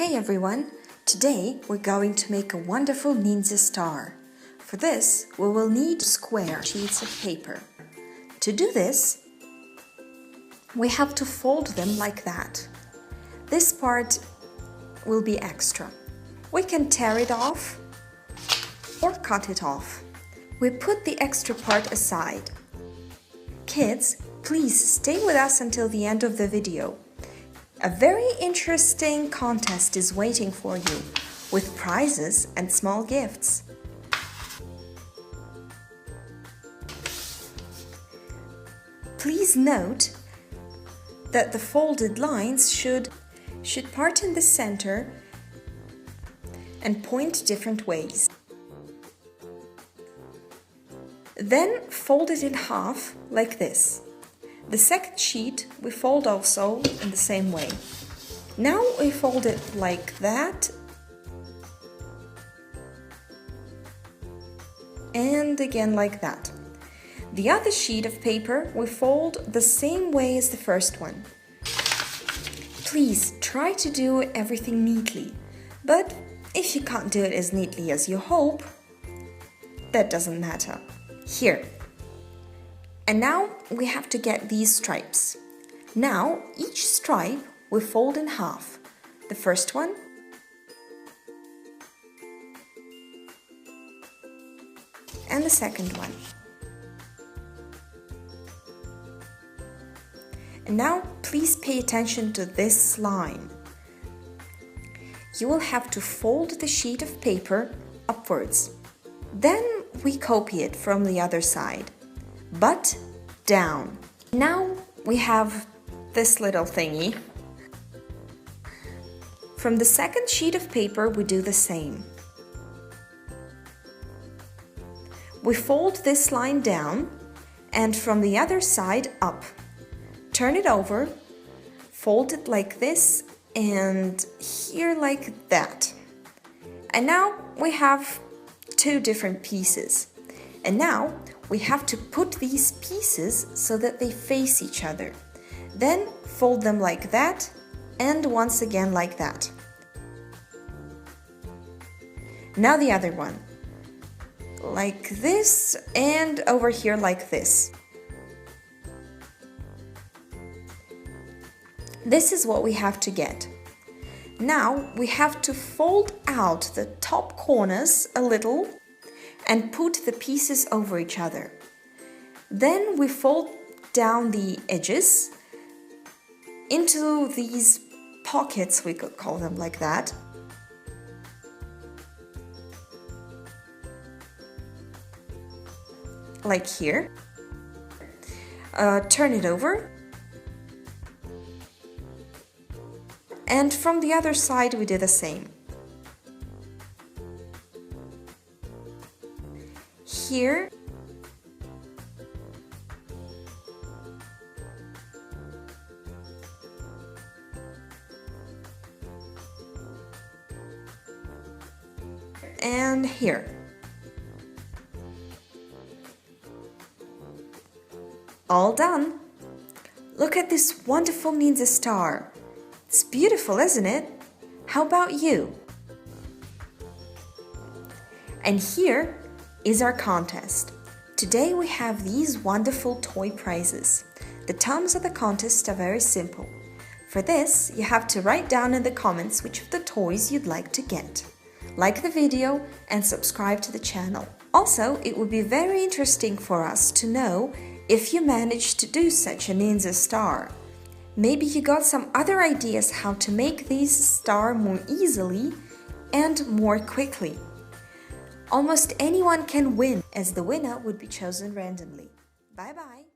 Hey everyone! Today we're going to make a wonderful ninja star. For this, we will need square sheets of paper. To do this, we have to fold them like that. This part will be extra. We can tear it off or cut it off. We put the extra part aside. Kids, please stay with us until the end of the video. A very interesting contest is waiting for you, with prizes and small gifts. Please note that the folded lines should part in the center and point different ways. Then fold it in half like this. The second sheet we fold also in the same way. Now we fold it like that and again like that. The other sheet of paper we fold the same way as the first one. Please try to do everything neatly, but if you can't do it as neatly as you hope, that doesn't matter. Here. And now we have to get these stripes. Now each stripe we fold in half. The first one, and the second one. And now please pay attention to this line. You will have to fold the sheet of paper upwards. Then we copy it from the other side, but down. Now we have this little thingy. From the second sheet of paper we do the same. We fold this line down and from the other side up. Turn it over, fold it like this and here like that. And now we have two different pieces. And now we have to put these pieces so that they face each other. Then fold them like that and once again like that. Now the other one. Like this and over here like this. This is what we have to get. Now we have to fold out the top corners a little and put the pieces over each other. Then we fold down the edges into these pockets, we could call them like that. Like here. Turn it over. And from the other side we do the same. Here. And here. All done! Look at this wonderful ninja star. It's beautiful, isn't it? How about you? And here is our contest. Today we have these wonderful toy prizes. The terms of the contest are very simple. For this, you have to write down in the comments which of the toys you'd like to get. Like the video and subscribe to the channel. Also, it would be very interesting for us to know if you managed to do such a ninja star. Maybe you got some other ideas how to make these stars more easily and more quickly. Almost anyone can win, as the winner would be chosen randomly. Bye bye!